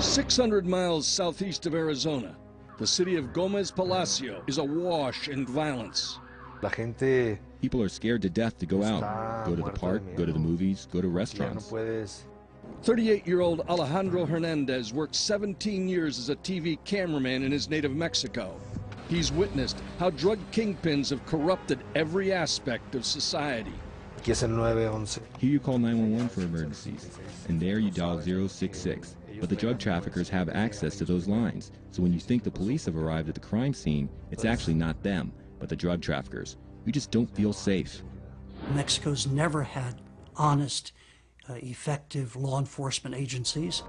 600 miles southeast of Arizona, the city of Gómez Palacio is awash in violence. People are scared to death to go out, go to the park, go to the movies, go to restaurants. 38-year-old Alejandro Hernandez worked 17 years as a TV cameraman in his native Mexico. He's witnessed how drug kingpins have corrupted every aspect of society. Here you call 911 for emergencies, and there you dial 066. But the drug traffickers have access to those lines, so when you think the police have arrived at the crime scene, it's actually not them, but the drug traffickers. We just don't feel safe. Mexico's never had honest, effective law enforcement agencies.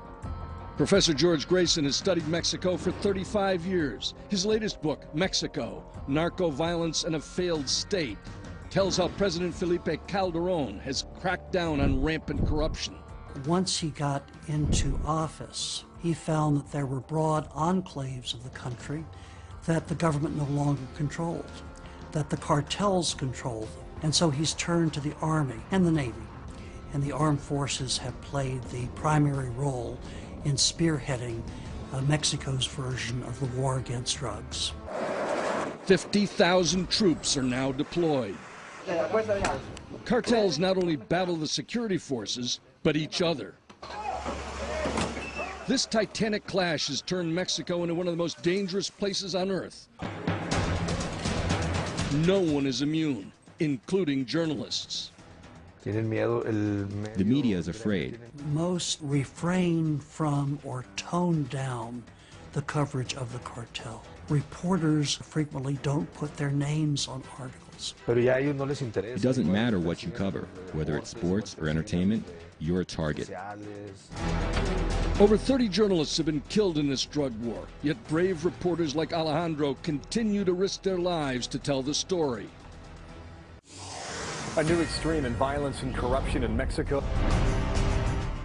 Professor George Grayson has studied Mexico for 35 years. His latest book, Mexico, Narco Violence and a Failed State, tells how President Felipe Calderón has cracked down on rampant corruption. Once he got into office, he found that there were broad enclaves of the country that the government no longer controlled, that the cartels controlled them. And so he's turned to the Army and the Navy. And the armed forces have played the primary role in spearheading Mexico's version of the war against drugs. 50,000 troops are now deployed. Cartels not only battle the security forces, but each other. This titanic clash has turned Mexico into one of the most dangerous places on earth. No one is immune, including journalists. The media is afraid. Most refrain from or tone down the coverage of the cartel. Reporters frequently don't put their names on articles. It doesn't matter what you cover, whether it's sports or entertainment, you're a target. Over 30 journalists have been killed in this drug war, yet brave reporters like Alejandro continue to risk their lives to tell the story. A new extreme in violence and corruption in Mexico.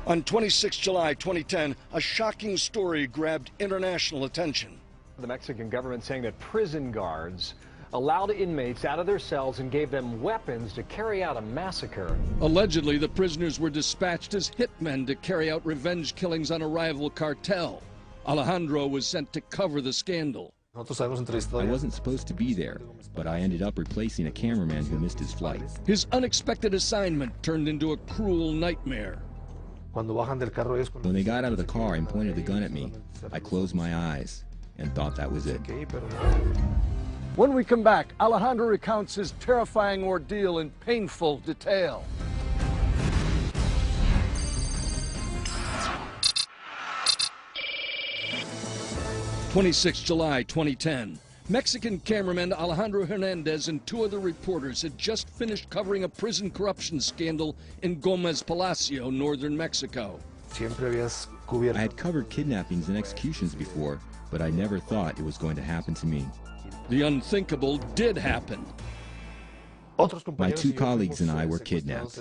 On 26 July 2010, a shocking story grabbed international attention. The Mexican government saying that prison guards allowed inmates out of their cells and gave them weapons to carry out a massacre. Allegedly, the prisoners were dispatched as hitmen to carry out revenge killings on a rival cartel. Alejandro was sent to cover the scandal. I wasn't supposed to be there, but I ended up replacing a cameraman who missed his flight. His unexpected assignment turned into a cruel nightmare. When they got out of the car and pointed the gun at me, I closed my eyes and thought that was it. When we come back, Alejandro recounts his terrifying ordeal in painful detail. (26 July 2010). Mexican cameraman Alejandro Hernandez and two other reporters had just finished covering a prison corruption scandal in Gómez Palacio, northern Mexico. I had covered kidnappings and executions before, but I never thought it was going to happen to me. The unthinkable did happen. My two colleagues and I were kidnapped.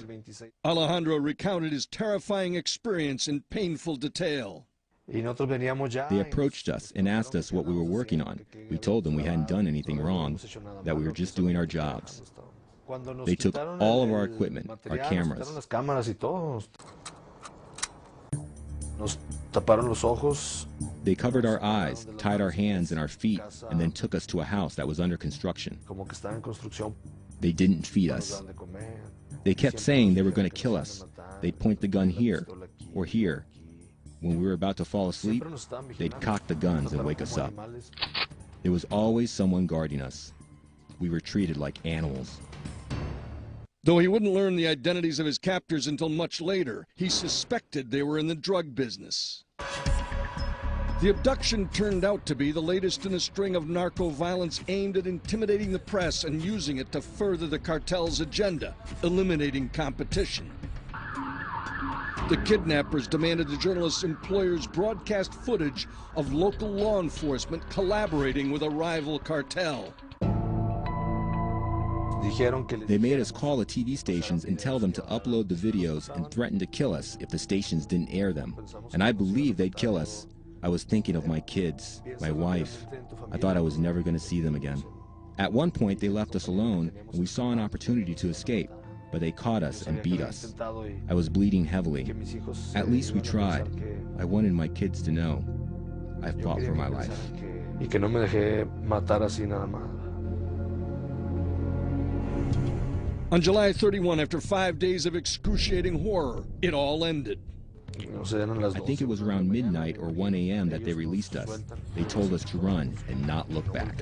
Alejandro recounted his terrifying experience in painful detail. They approached us and asked us what we were working on. We told them we hadn't done anything wrong, that we were just doing our jobs. They took all of our equipment, our cameras. They covered our eyes, tied our hands and our feet, and then took us to a house that was under construction. They didn't feed us. They kept saying they were going to kill us. They'd point the gun here or here. When we were about to fall asleep, they'd cock the guns and wake us up. There was always someone guarding us. We were treated like animals. Though he wouldn't learn the identities of his captors until much later, he suspected they were in the drug business. The abduction turned out to be the latest in a string of narco violence aimed at intimidating the press and using it to further the cartel's agenda, eliminating competition. The kidnappers demanded the journalists' employers broadcast footage of local law enforcement collaborating with a rival cartel. They made us call the TV stations and tell them to upload the videos and threaten to kill us if the stations didn't air them. And I believed they'd kill us. I was thinking of my kids, my wife. I thought I was never going to see them again. At one point, they left us alone, and we saw an opportunity to escape. But they caught us and beat us. I was bleeding heavily. At least we tried. I wanted my kids to know I fought for my life. Y que no me dejé matar así nada más. On July 31, after 5 days of excruciating horror, it all ended. I think it was around midnight or 1 a.m. that they released us. They told us to run and not look back.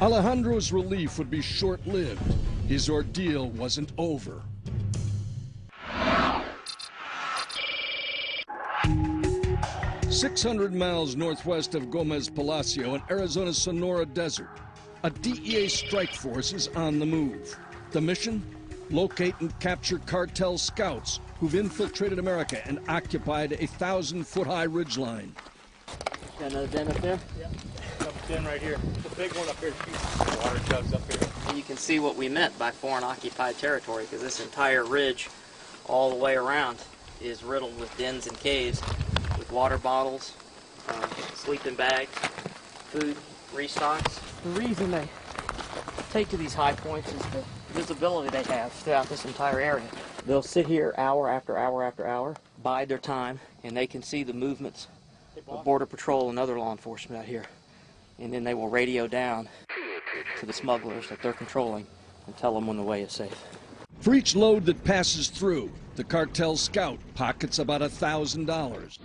Alejandro's relief would be short-lived. His ordeal wasn't over. "600 miles northwest of Gomez Palacio in Arizona's Sonora Desert, a DEA strike force is on the move. The mission? Locate and capture cartel scouts who've infiltrated America and occupied a 1,000-foot-high ridgeline. Got another den up there? Yep. Another den right here. The big one up here. Water jugs up here. And you can see what we meant by foreign occupied territory, because this entire ridge all the way around is riddled with dens and caves with water bottles, sleeping bags, food, restocks. The reason they take to these high points is the visibility they have throughout this entire area. They'll sit here hour after hour after hour, bide their time, and they can see the movements of Border Patrol and other law enforcement out here. And then they will radio down to the smugglers that they're controlling and tell them when the way is safe. For each load that passes through, the cartel scout pockets about $1,000.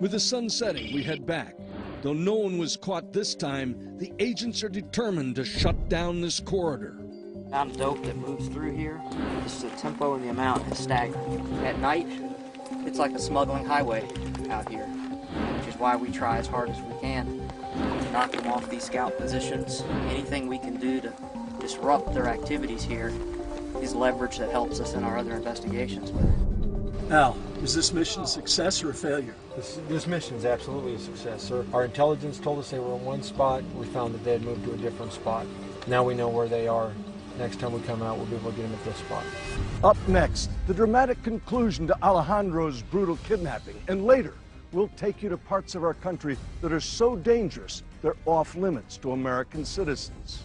With the sun setting, we head back. Though no one was caught this time, the agents are determined to shut down this corridor. The amount of dope that moves through here, just the tempo and the amount is staggering. At night, it's like a smuggling highway out here, which is why we try as hard as we can to knock them off these scout positions. Anything we can do to disrupt their activities here is leverage that helps us in our other investigations with it. Al, is this mission a success or a failure? This mission is absolutely a success, sir. Our intelligence told us they were in one spot. We found that they had moved to a different spot. Now we know where they are. Next time we come out, we'll be able to get them at this spot. Up next, the dramatic conclusion to Alejandro's brutal kidnapping. And later, we'll take you to parts of our country that are so dangerous, they're off limits to American citizens.